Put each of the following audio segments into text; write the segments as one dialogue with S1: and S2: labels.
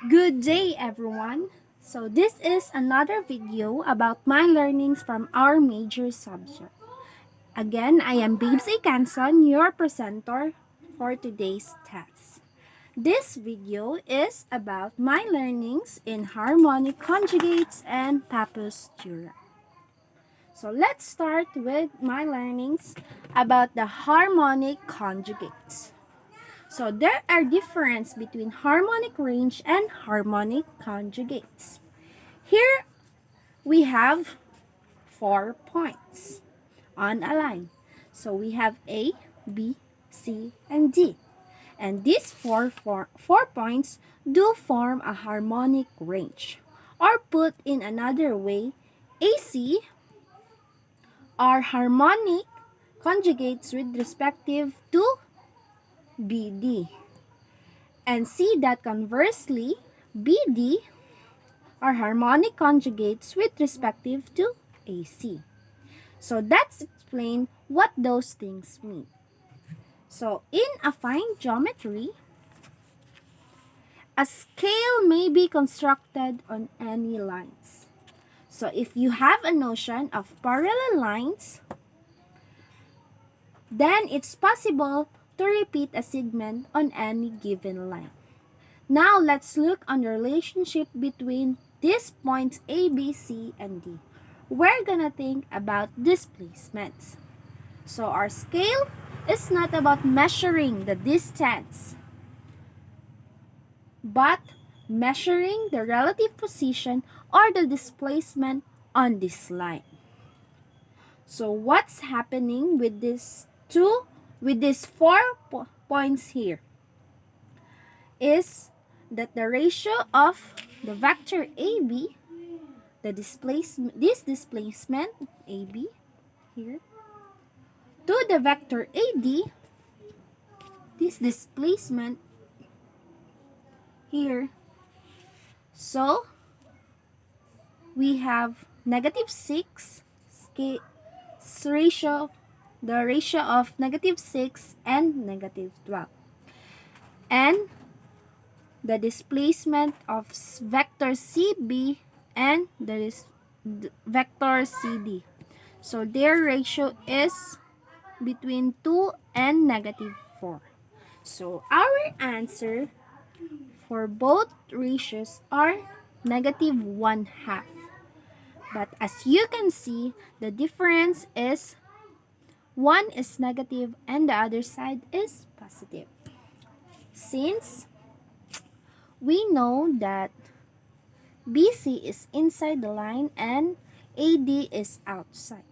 S1: Good day, everyone. So this is another video about my learnings from our major subject. Again, I am Babes Ikanson, your presenter for today's test. This video is about my learnings in harmonic conjugates and Pappus theorem. So let's start with my learnings about the harmonic conjugates. So there are difference between harmonic range and harmonic conjugates. Here we have 4 points on a line. So we have A, B, C, and D. And these four points do form a harmonic range. Or put in another way, AC are harmonic conjugates with respective to BD. And see that conversely, BD are harmonic conjugates with respective to AC. So that's explain what those things mean. So in affine geometry, a scale may be constructed on any lines. So if you have a notion of parallel lines, then it's possible to repeat a segment on any given line. Now let's look on the relationship between these points A, B, C, and D. We're gonna think about displacements. So our scale is not about measuring the distance, but measuring the relative position or the displacement on this line. So what's happening with these four points here is that the ratio of the vector AB, this displacement AB here, to the vector AD, this displacement here. So we have -6 ratio, the ratio of -6 and -12. And the displacement of vector CB and vector CD. So their ratio is between 2 and -4. So our answer for both ratios are -1/2. But as you can see, the difference is one is negative and the other side is positive. Since we know that BC is inside the line and AD is outside.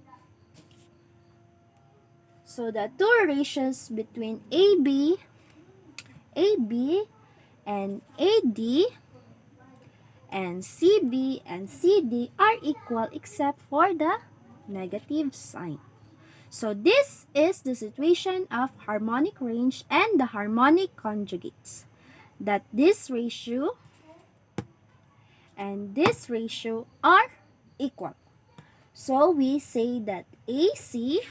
S1: So the two ratios between AB and AD and CB and CD are equal except for the negative sign. So this is the situation of harmonic range and the harmonic conjugates. That this ratio and this ratio are equal. So we say that AC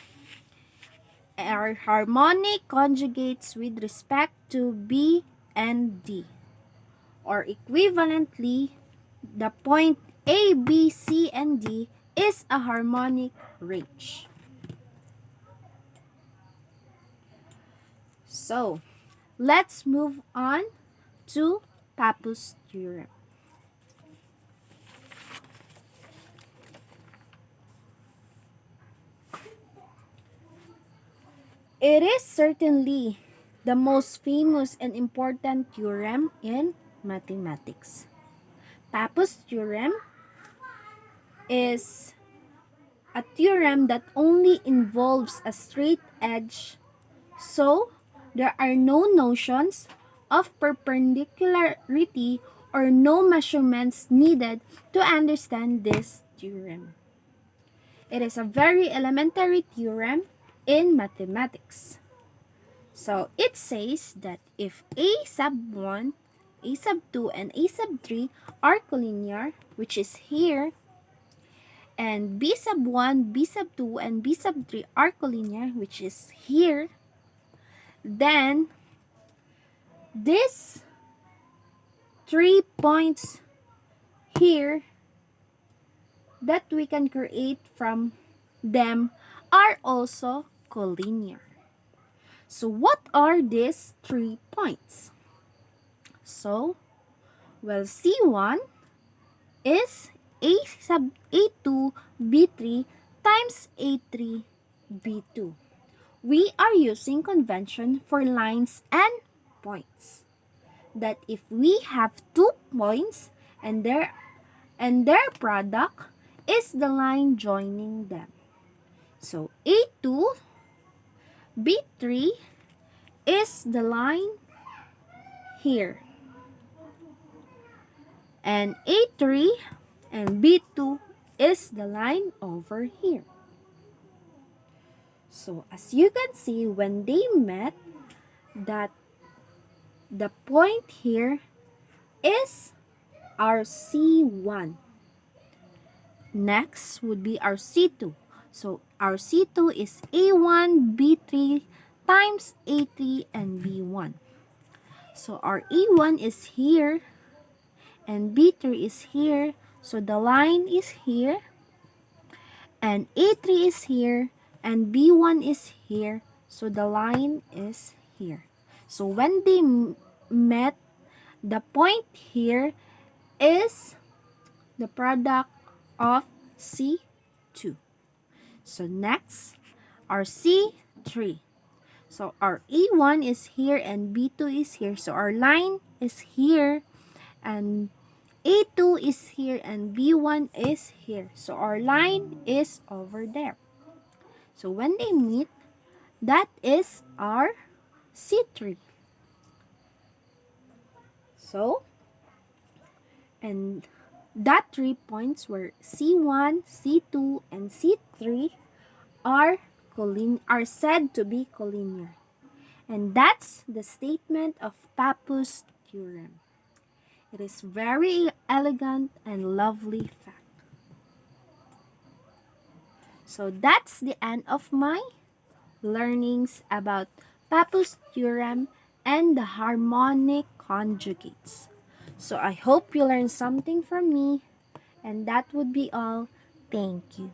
S1: are harmonic conjugates with respect to B and D. Or equivalently, the point A, B, C, and D is a harmonic range. So, let's move on to Pappus theorem. It is certainly the most famous and important theorem in mathematics. Pappus theorem is a theorem that only involves a straight edge, so there are no notions of perpendicularity or no measurements needed to understand this theorem. It is a very elementary theorem in mathematics. So it says that if A sub 1, A sub 2, and A sub 3 are collinear, which is here, and B sub 1, B sub 2, and B sub 3 are collinear, which is here, then this 3 points here that we can create from them are also collinear. So what are these 3 points? So, well, C1 is A sub A2 B3 times A3 B2. We are using convention for lines and points. That if we have 2 points and their product is the line joining them. So A2 B3 is the line here. And A3 and B2 is the line over here. So as you can see, when they met, that the point here is our C1. Next would be our C2. So our C2 is A1 B3 times A3 and B1. So our A1 is here and B3 is here. So the line is here and A3 is here and B1 is here. So the line is here. So when they met, the point here is the product of C2. So next, our C3. So our A1 is here and B2 is here. So our line is here and A2 is here and B1 is here. So our line is over there. So when they meet, that is our C3. So, and that 3 points were C1, C2, and C3 are said to be collinear. And that's the statement of Pappus' theorem. It is very elegant and lovely fact. So that's the end of my learnings about Pappus' theorem and the harmonic conjugates. So I hope you learned something from me, and that would be all. Thank you.